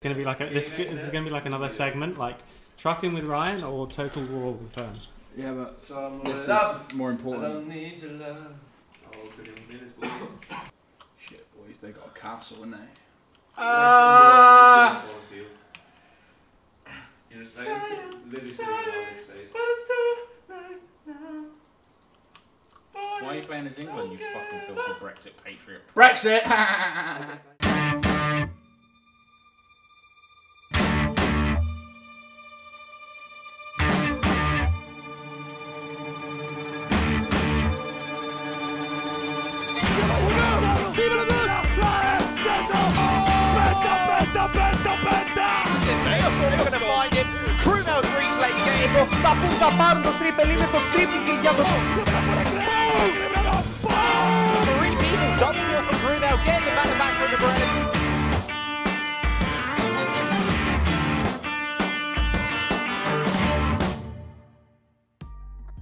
gonna be like this is gonna be like another segment, like trucking with Ryan or total war with Fern. Yeah, but this is more I important. don't need your love. Oh, put in minutes, boys. Shit, boys, they got a castle, innit they? In a space, literally sitting on this space. Why are you playing as England, you fucking filthy Brexit patriot? Brexit! Στα που θα πάρουν το τρίπελ είναι το τρίπλι για το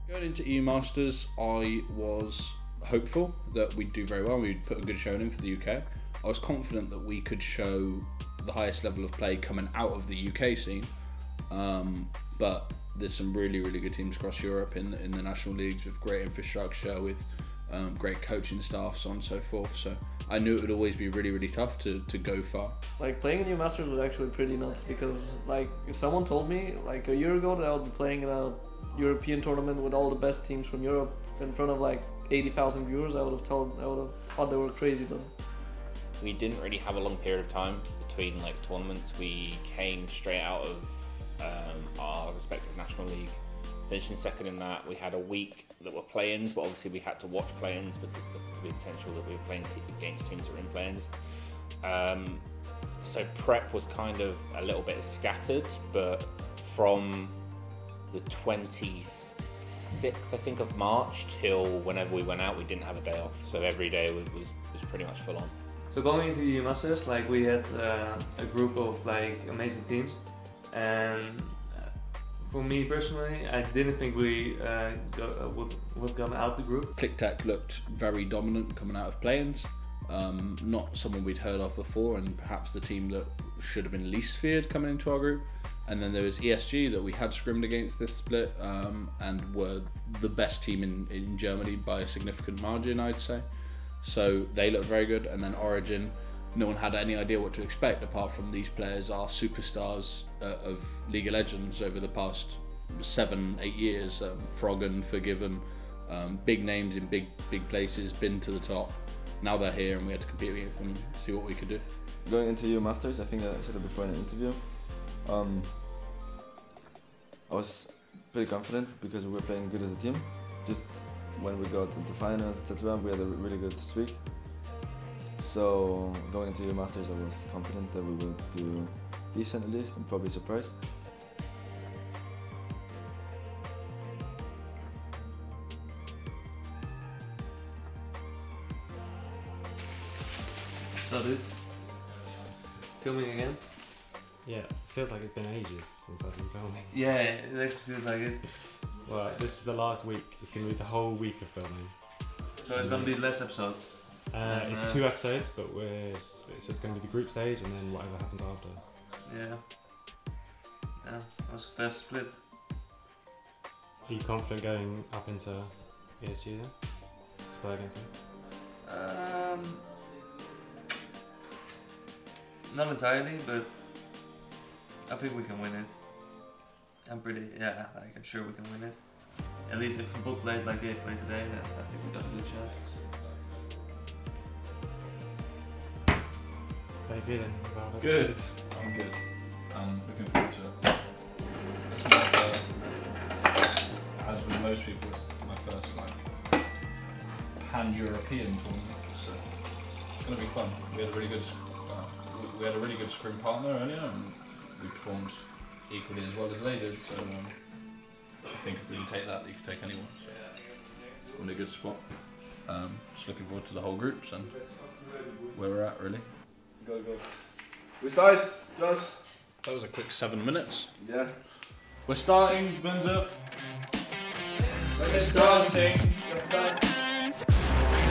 Going into EU Masters, I was hopeful that we'd do very well. We'd put a good showing in for the UK. I was confident that we could show the highest level of play coming out of the UK scene. But there's some really good teams across Europe in the national leagues with great infrastructure, with great coaching staff, so on and so forth. So I knew it would always be really tough to go far. Like playing in EU Masters was actually pretty nuts because like if someone told me like a year ago that I would be playing in a European tournament with all the best teams from Europe in front of like 80,000 viewers, I would have thought they were crazy. But we didn't really have a long period of time between like tournaments. We came straight out of our respective national league, finishing second in that. We had a week that were play-ins, but obviously we had to watch play-ins because there could be potential that we were playing against teams that were in play-ins. So prep was kind of a little bit scattered, but from the 26th, I think, of March till whenever we went out, we didn't have a day off. So every day was pretty much full on. So going into EU Masters, like we had a group of like amazing teams, and for me personally, I didn't think we would come out the group. ClickTech looked very dominant coming out of play-ins. Not someone we'd heard of before, and perhaps the team that should have been least feared coming into our group. And then there was ESG that we had scrimmed against this split, and were the best team in Germany by a significant margin, I'd say. So they looked very good. And then Origin, no one had any idea what to expect apart from these players are superstars of League of Legends over the past 7-8 years. Froggen, Forgiven, big names in big places, been to the top. Now they're here and we had to compete against them, see what we could do. Going into EU Masters, I think I said it before in an interview, I was pretty confident because we were playing good as a team. Just when we got into finals, etc., we had a really good streak. So going into EU Masters, I was confident that we would do decent at least, and probably surprised. So dude, filming again? Yeah, feels like it's been ages since I've been filming. Yeah, it actually feels like it. Well, this is the last week. It's going to be the whole week of filming. So it's gonna be less episode. It's 2 episodes, but it's just going to be the group stage and then whatever happens after. Yeah. Yeah, that was a fast split. Are you confident going up into ESG then? To play against them? Not entirely, but I think we can win it. I'm sure we can win it. At least if we both played like they played today, then I think we got a good shot. How you feeling about it? Good. I'm good. I'm looking forward to it. It's my, as with most people, it's my first like pan-European tournament, so it's going to be fun. We had a really good scrim partner earlier, and we performed equally as well as they did. So I think if we can take that, you can take anyone. So we're in a good spot. Just looking forward to the whole groups and where we're at, really. Go. We start, Josh. That was a quick 7 minutes. Yeah. We're starting, Benza. We're starting.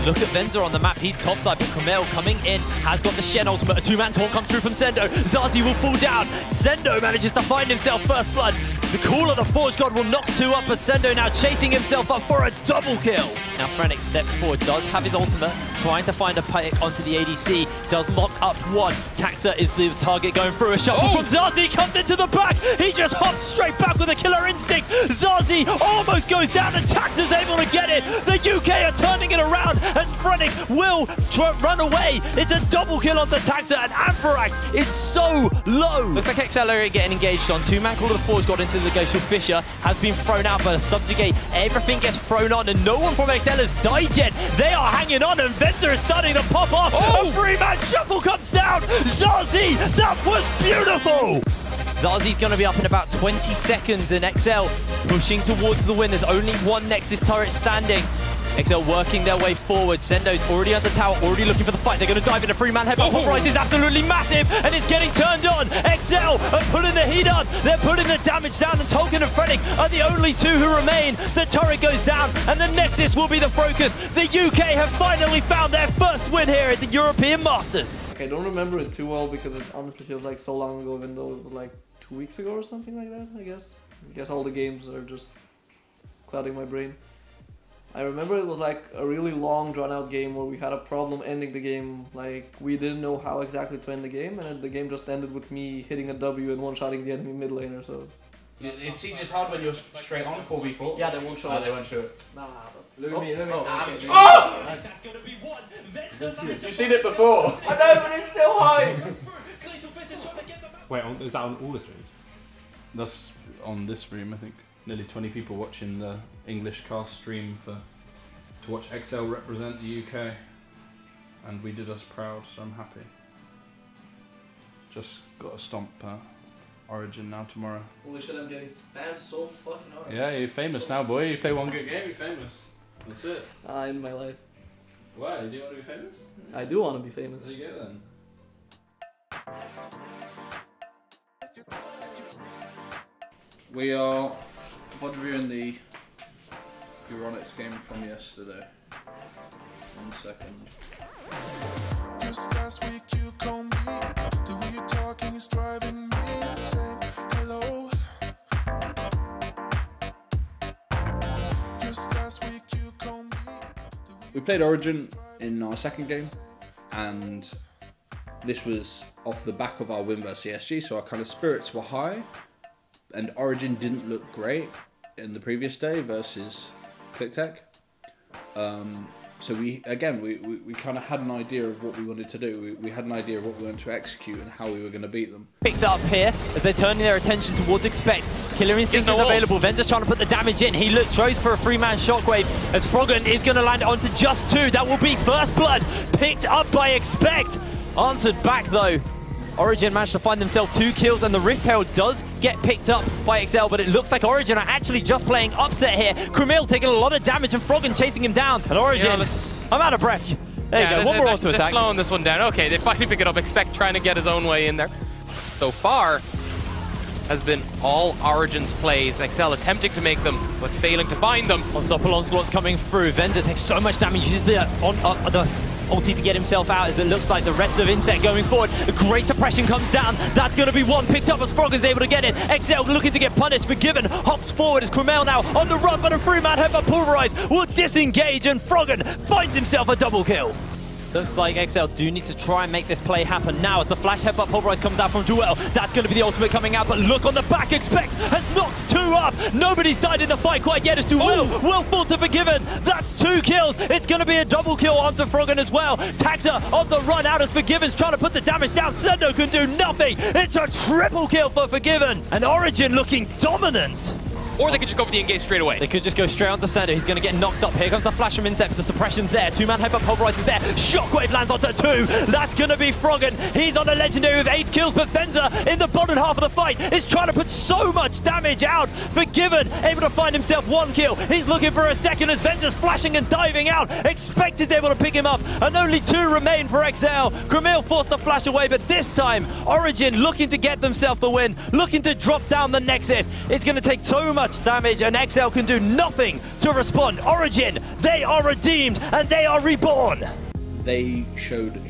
Look at Venza on the map, he's topside, but Kamel coming in has got the Shen ultimate. A two-man taunt comes through from Sendo. Zazi will fall down. Sendo manages to find himself first blood. The Call of the Forge God will knock 2 up, but Sendo now chasing himself up for a double kill. Now Frantic steps forward, does have his ultimate, trying to find a pick onto the ADC, does lock up 1. Taxa is the target going through. A shuffle from Zazi, comes into the back. He just hops straight back with a killer instinct. Zazi almost goes down and Taxa's able to get it. The UK are turning it around as Frantic will run away. It's a double kill onto Taxa and Amphirax is so low. Looks like XL are getting engaged on. Two-man Call of the Forge got into the Glacial Fissure, has been thrown out by the Subjugate. Everything gets thrown on and no one from XL has died yet. They are hanging on and Venza is starting to pop off. A 3-man shuffle comes down. Zazi, that was beautiful. Zazi's going to be up in about 20 seconds and XL pushing towards the win. There's only 1 Nexus turret standing. XL working their way forward. Sendo's already at the tower, already looking for the fight. They're going to dive in. A 3-man headbutt. Pulverize is absolutely massive, and it's getting turned on. XL are putting the heat on. They're putting the damage down, and Tolkien and Frantic are the only 2 who remain. The turret goes down, and the Nexus will be the focus. The UK have finally found their first win here at the European Masters. I don't remember it too well because it honestly feels like so long ago, even though it was like 2 weeks ago or something like that, I guess all the games are just clouding my brain. I remember it was like a really long drawn out game where we had a problem ending the game. Like we didn't know how exactly to end the game, and the game just ended with me hitting a W and one-shotting the enemy mid laner, so. It's just hard when you're straight on 4v4. Yeah, they won't show it. They won't show it. Nah. Look at me, look at me. Oh! You've seen it before. I know, but it's still high. Wait, is that on all the streams? That's on this stream, I think. Nearly 20 people watching the English cast stream to watch XL represent the UK, and we did us proud, so I'm happy. Just got to stomp Origin now tomorrow. Holy shit, I'm getting spammed so fucking hard. Yeah, you're famous now, boy. You play one good game, you're famous. That's it. In my life. Why? Do you want to be famous? I do want to be famous. There you go then. We are reviewing the Euronics game from yesterday. 1 second. Just last week you called me. The way you're talking is driving me insane. Hello. Just last week you called me. We played Origin in our second game, and this was off the back of our win versus CSG, so our kind of spirits were high. And Origin didn't look great in the previous day versus ClickTech. So we kind of had an idea of what we wanted to do. We had an idea of what we wanted to execute and how we were going to beat them. Picked up here as they're turning their attention towards Expect. Killer Instinct is available. Venza's trying to put the damage in. He tries for a 3-man shockwave as Froggen is going to land onto just 2. That will be first blood picked up by Expect. Answered back though. Origin managed to find themselves 2 kills, and the Rift Herald does get picked up by XL, but it looks like Origin are actually just playing upset here. Krumil taking a lot of damage and Froggen chasing him down. And Origin, I'm out of breath. There you go, one more auto attack. They're slowing this one down. Okay, they finally pick it up. Expect trying to get his own way in there. So far has been all Origin's plays. XL attempting to make them, but failing to find them. Unstoppable Onslaught's coming through. Venza takes so much damage. Uses the ulti to get himself out as it looks like the rest of Insect going forward. A great suppression comes down. That's going to be 1 picked up as Froggen's able to get it. XL looking to get punished. Forgiven hops forward as Krumel now on the run, but a 3-man headbutt Pulverize will disengage and Froggen finds himself a double kill. Looks like XL do need to try and make this play happen now as the flash headbutt Pulverize comes out from Duel. That's going to be the ultimate coming out, but look on the back. Expect has knocked 2 up. Nobody's died in the fight quite yet as Duel will fall to Forgiven. That's 2 kills. It's going to be a double kill onto Froggen as well. Taxa on the run out as Forgiven's trying to put the damage down. Sendo can do nothing. It's a triple kill for Forgiven. And Origin looking dominant. Or they could just go for the engage straight away. They could just go straight onto Sendo. He's going to get knocked up. Here comes the flash from Insect, but the suppression's there. 2-man headbutt Pulverize is there. Shockwave lands onto 2. That's going to be Froggen. He's on a legendary with 8 kills, but Venza in the bottom half of the fight is trying to put so much damage out. Forgiven, able to find himself 1 kill. He's looking for a second as Venza's flashing and diving out. Expect is able to pick him up, and only 2 remain for XL. Krumil forced to flash away, but this time, Origin looking to get themselves the win, looking to drop down the Nexus. It's going to take so much damage, and XL can do nothing to respond. Origin, they are redeemed, and they are reborn. They showed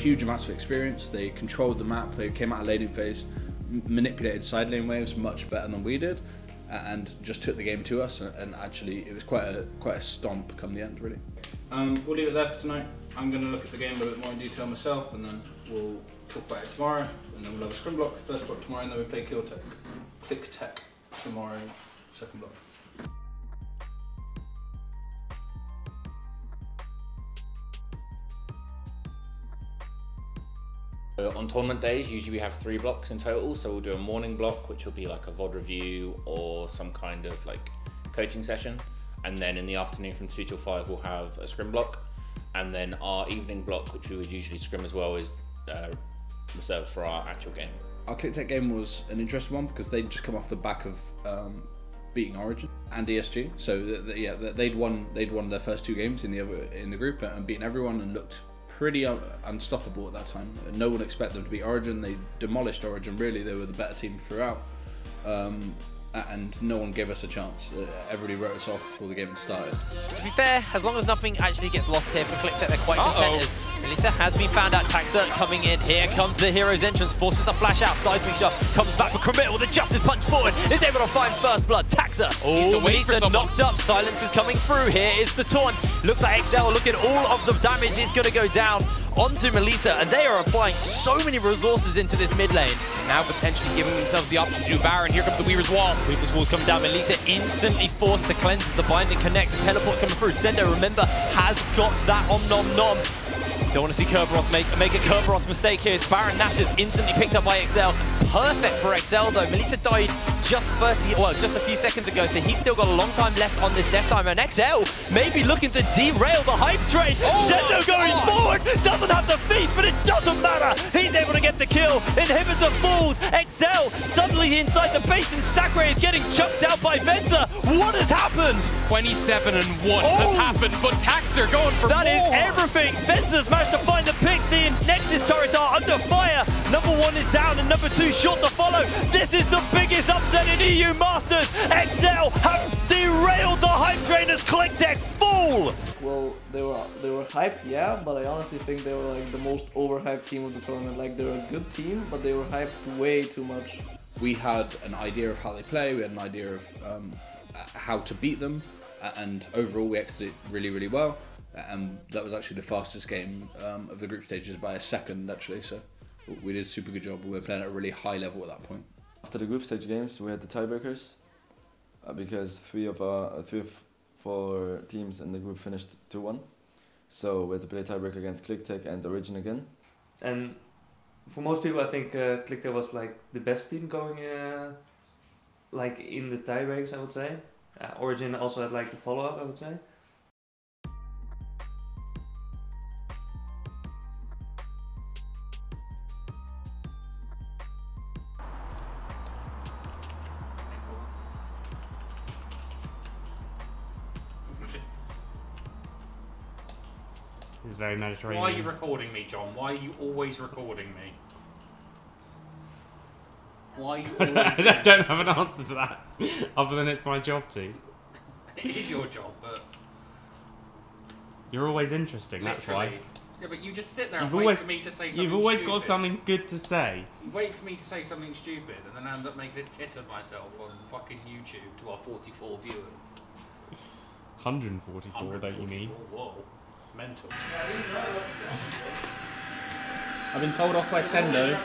huge amounts of experience. They controlled the map. They came out of laning phase, manipulated side lane waves much better than we did, and just took the game to us. And actually, it was quite a stomp come the end, really. We'll leave it there for tonight. I'm going to look at the game a little bit more in detail myself, and then we'll talk about it tomorrow. And then we'll have a scrim block, first block tomorrow, and then we play Click Tech tomorrow, second block. On tournament days, usually we have 3 blocks in total, so we'll do a morning block, which will be like a VOD review or some kind of like coaching session, and then in the afternoon from 2 till 5 we'll have a scrim block, and then our evening block, which we would usually scrim as well, is reserved for our actual game. Our Click Tech game was an interesting one because they'd just come off the back of beating Origin and ESG, so yeah, they'd won their first 2 games in the group and beaten everyone and looked pretty unstoppable at that time. No one expected them to beat Origin. They demolished Origin, really. They were the better team throughout. And no one gave us a chance. Everybody wrote us off before the game had started. To be fair, as long as nothing actually gets lost here for Click Tech, they're quite content as Melissa has been found out. Taxa coming in. Here comes the hero's entrance, forces the flash out. Seismic shot comes back for Cremil with a justice punch forward. Is able to find first blood. Taxa. Oh, Melissa knocked up. Silence is coming through. Here is the taunt. Looks like XL looking all of the damage is going to go down onto Melissa, and they are applying so many resources into this mid lane. Now potentially giving themselves the option to do Baron. Here comes the Weaver's Wall. Weaver's Wall's coming down. Melissa instantly forced to cleanse as the binding connects. The teleport's coming through. Sendo, remember, has got that on nom nom. Don't want to see Kerberos make a Kerberos mistake here. It's Baron Nash's instantly picked up by XL. Perfect for XL though. Melissa died just a few seconds ago, so he's still got a long time left on this death time, and XL may be looking to derail the hype train. Sendo going forward, doesn't have the feast, but it doesn't matter. He's able to get the kill. Inhibitor falls. XL suddenly inside the base, and Sakura is getting chucked out by Venta. What has happened? 27-1 has happened, but Taxer going for that more. Is everything. Venta's managed to find the pick. The Nexus turrets are under fire. Number 1 is down, and number 2 short to follow. This is the biggest upset in EU Masters. XL have derailed the hype train as Click Tech fall. Well, they were hyped, yeah, but I honestly think they were like the most overhyped team of the tournament. Like, they're a good team, but they were hyped way too much. We had an idea of how they play. We had an idea of how to beat them, and overall we executed really, really well. And that was actually the fastest game of the group stages by a second, actually. So we did a super good job. We were playing at a really high level at that point. After the group stage games, we had the tiebreakers because 3 of 4 teams in the group finished 2-1. So we had to play tiebreaker against Click Tech and Origin again. And for most people, I think Click Tech was like the best team going like in the tiebreaks, I would say. Origin also had like the follow-up, I would say. It's very Mediterranean. Why are you recording me, John? Why are you always recording me? Why are you always I don't have an answer to that, other than it's my job to. It is your job, but... You're always interesting, literally. That's why. Yeah, but you just sit there and wait for me to say something You've always stupid. got something good to say. You wait for me to say something stupid, and then I end up making a tit of myself on fucking YouTube to our 44 viewers. 144, don't you mean? Whoa. Mental. I've been told off by Sendo.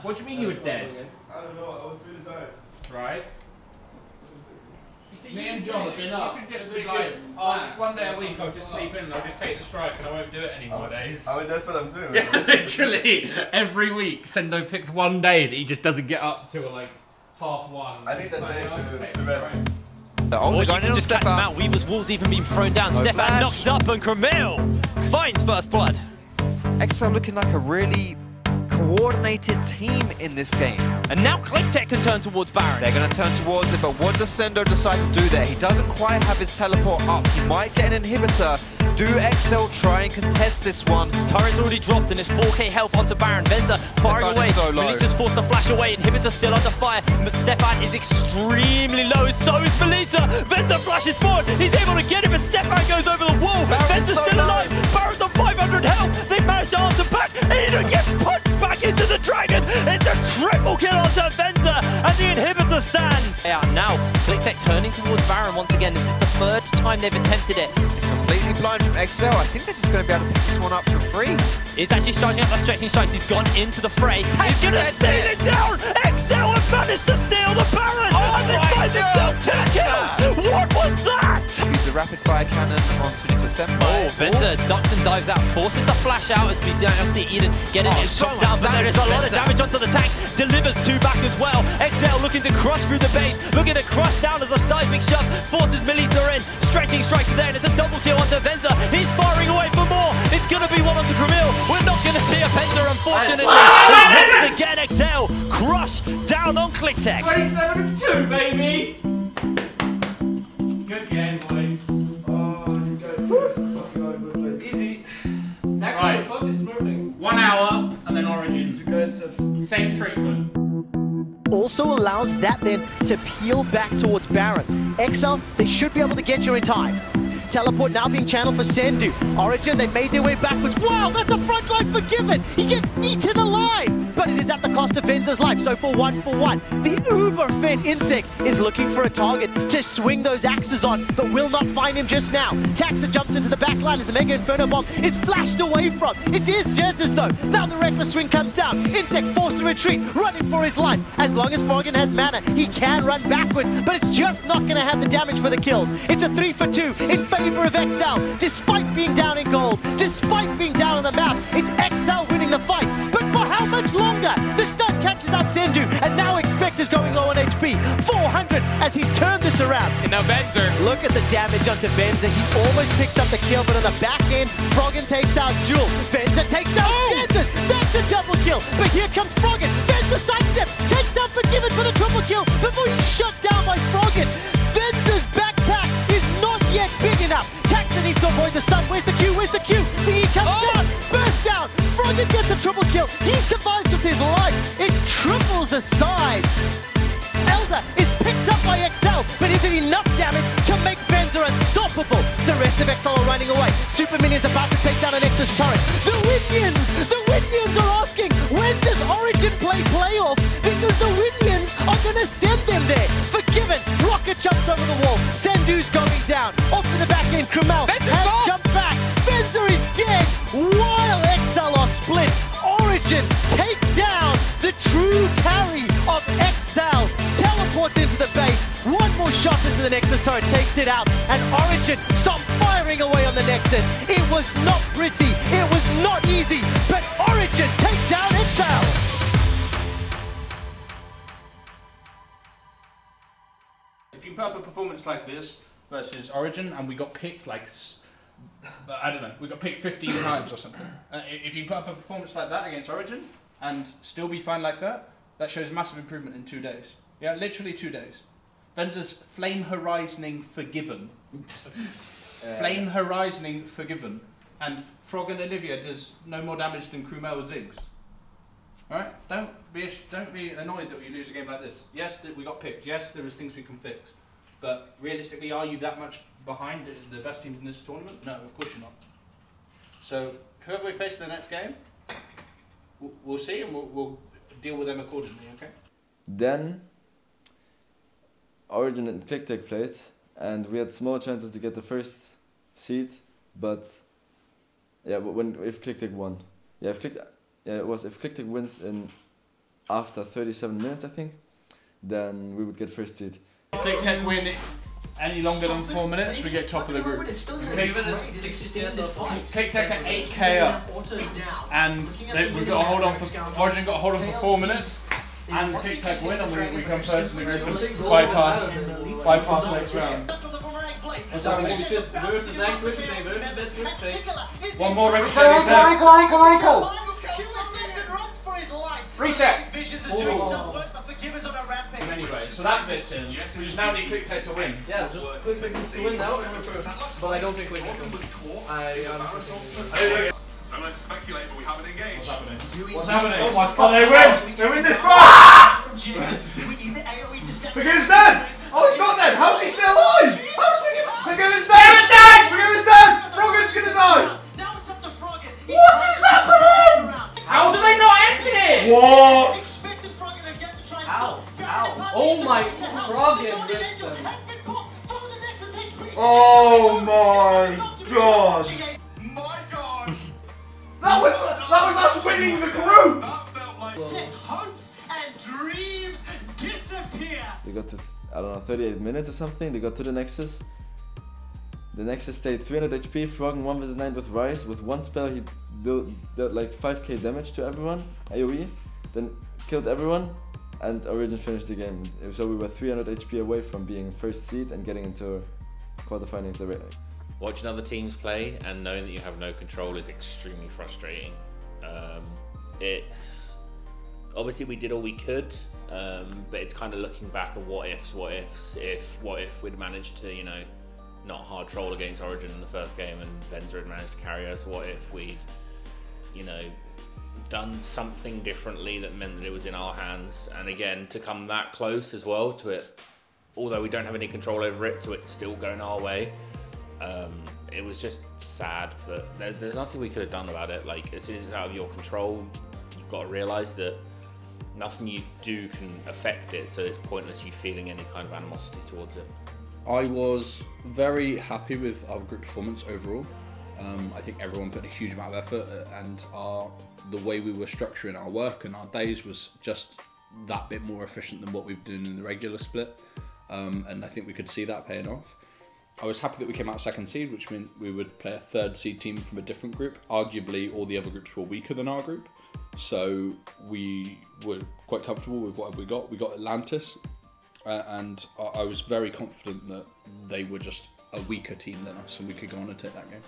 What do you mean you were dead? I don't know, I was really tired. Right? You see, me and John have been up. You could just be like, oh, it's 1 day a week, I'll just sleep in and I'll just take the strike and I won't do it any more days. I mean, that's what I'm doing. Yeah, literally, every week Sendo picks 1 day that he just doesn't get up till like 1:30. I need that day to rest. Or you can just catch him out. Weaver's Wall's even been thrown down. Stefan knocks up, and Cremil finds first blood. XL looking like a really coordinated team in this game. And now ClickTech can turn towards Baron. They're going to turn towards it, but what does Sendo decide to do there? He doesn't quite have his teleport up. He might get an inhibitor. Do XL try and contest this one? Turret's already dropped and it's 4k health onto Baron. Venza firing away. So Melissa's forced to flash away. Inhibitor still under fire. Stefan is extremely low. So is Melissa. Venza flashes forward. He's able to get him, but Stefan goes over the wall. Venza's still alive. Baron's on 500 health. They managed to answer back. Aiden gets punched back into the dragon. It's a triple kill onto Venza, and the inhibitor stands. Yeah, now ClickTech turning towards Baron once again. This is the third time they've attempted it. It's completely blind from XL. I think they're just going to be able to pick this one up for free. He's actually starting out the stretching strikes. He's gone into the fray. He's going to steal it down. XL have managed to steal the Baron. And they find themselves 2 kills. What was that? Use the rapid fire cannon onto Nicholas Semper. Oh, Venza ducks and dives out, forces the flash out as we see Eden getting it shot down, but there is a lot of damage onto the tank. Delivers 2 back as well. XL looking to crush through the base, looking to crush down as a seismic shove, forces Melissa in. Stretching strikes there, and it's a double kill onto Venza. He's firing away for more. It's going to be one onto Camille. We're not going to see a Venza, unfortunately. Once again, XL crush down on ClickTech. 27-2, baby. Good game, boys. Oh, you guys are fucking over the place. Easy. Actually, fuck this smurfing. 1 hour and then Origins. You guys have Same treatment. Also allows that then to peel back towards Baron. XL, they should be able to get you in time. Teleport now being channeled for Sendu. Origin, they made their way backwards. Wow, that's a frontline forgiven. He gets eaten alive, but it is at the cost of Venza's life. So for 1-for-1, the uber-fit insect is looking for a target to swing those axes on, but will not find him just now. Taxa jumps into the back line as the Mega Inferno Bomb is flashed away from. It is Jez's though. Now the Reckless Swing comes down. Insect forced to retreat, running for his life. As long as Froggen has mana, he can run backwards, but it's just not going to have the damage for the kills. It's a 3-for-2 in favor of XL, despite being down in gold, despite being down on the map. It's XL winning the fight, but for how much longer? The stun catches out Sendu, and now Expect is going low on HP. 400 as he's turned this around. And now Venza. Look at the damage onto Venza. He almost picks up the kill, but on the back end, Froggen takes out Jewel. Venza takes down Kansas. That's a double kill. But here comes Froggen. Venza sidestep, takes down Forgiven for the triple kill before he's shut down by Froggen. Venza's backpack is not yet big enough. Taxa needs to avoid the stun. Where's the Q? Where's the Q? The E comes down. Burst down. Froggen gets a triple kill. He survives with his life. It's triples aside. Elder is picked up by XL, but is it enough damage to make Venza unstoppable? The rest of XL are running away. Super Minions about to take down an Nexus turret. The Winions are asking, when does Origin play playoff? Because the Winions are going to send them there. Forgiven, Rocket jumps over the wall. Sendu's going down. Off to the back end, Krumel has jumped back. Venza is dead while XL are split. Origin take down the true carry of XL. Teleports into the base. One more shot into the Nexus turret, takes it out. And Origin stop firing away on the Nexus. It was not pretty. It was not easy. But Origin take down XL. If you put up a performance like this versus Origin and we got picked like, I don't know, we got picked 15 times or something. If you put up a performance like that against Origin and still be fine like that, that shows massive improvement in 2 days. Yeah, literally 2 days. Venza's Flame Horizoning Forgiven. Flame Horizoning Forgiven. And Froggen Olivia does no more damage than Krumel Ziggs. Alright? Don't be annoyed that we lose a game like this. Yes, we got picked. Yes, there is things we can fix. But realistically, are you that much behind the best teams in this tournament? No, of course you're not. So, whoever we face in the next game, we'll see and we'll deal with them accordingly, okay? Then, Origin and ClickTech played, and we had small chances to get the first seed, but yeah, if ClickTech won. Yeah, if ClickTech wins in after 37 minutes, I think, then we would get first seed. If ClickTech win any longer than 4 minutes, we get top of the group. ClickTech at 8k up, and we've got to hold on for Origin got to hold on for 4 minutes, and ClickTech win, and we come first in the group and bypass next round. One more ricochet. Anyway, so that bit's in. We just now need Quick Tech to win. Yeah, just Quick Tech to win now and we're first. But I don't think Quick Tech will. Don't like to speculate, but we haven't engaged. What's happening? What's happening? Oh my god, they win! They win this fight! Forgive dead! Oh, he's not dead! How's he still alive? Forgive is dead! Forgive is dead! Froggen's gonna die! What is happening? How do they not end it? What? Ow, ow. Oh my, Froggen rips them. Oh my god! That was us winning the group! They got to, I don't know, 38 minutes or something. They got to the Nexus. The Nexus stayed 300 HP. Froggen 1 vs 9 with Rise. With one spell, he dealt like 5k damage to everyone, AoE. Then killed everyone, and Origin finished the game. So we were 300 HP away from being first seed and getting into quarterfinals directly. Watching other teams play and knowing that you have no control is extremely frustrating. It's obviously we did all we could, but it's kind of looking back at what if we'd managed to, you know, not hard troll against Origin in the first game and Venza had managed to carry us. What if we'd, you know, done something differently that meant that it was in our hands? And again, to come that close as well to it, although we don't have any control over it, to it still going our way. It was just sad, but there's nothing we could have done about it. Like, as soon as it's out of your control, you've got to realise that nothing you do can affect it, so it's pointless you feeling any kind of animosity towards it. I was very happy with our group performance overall. I think everyone put a huge amount of effort, and the way we were structuring our work and our days was just that bit more efficient than what we've done in the regular split, and I think we could see that paying off. I was happy that we came out second seed, which meant we would play a third seed team from a different group. Arguably, all the other groups were weaker than our group, so we were quite comfortable with what we got. We got Atlantis, and I was very confident that they were just a weaker team than us, and we could go on and take that game.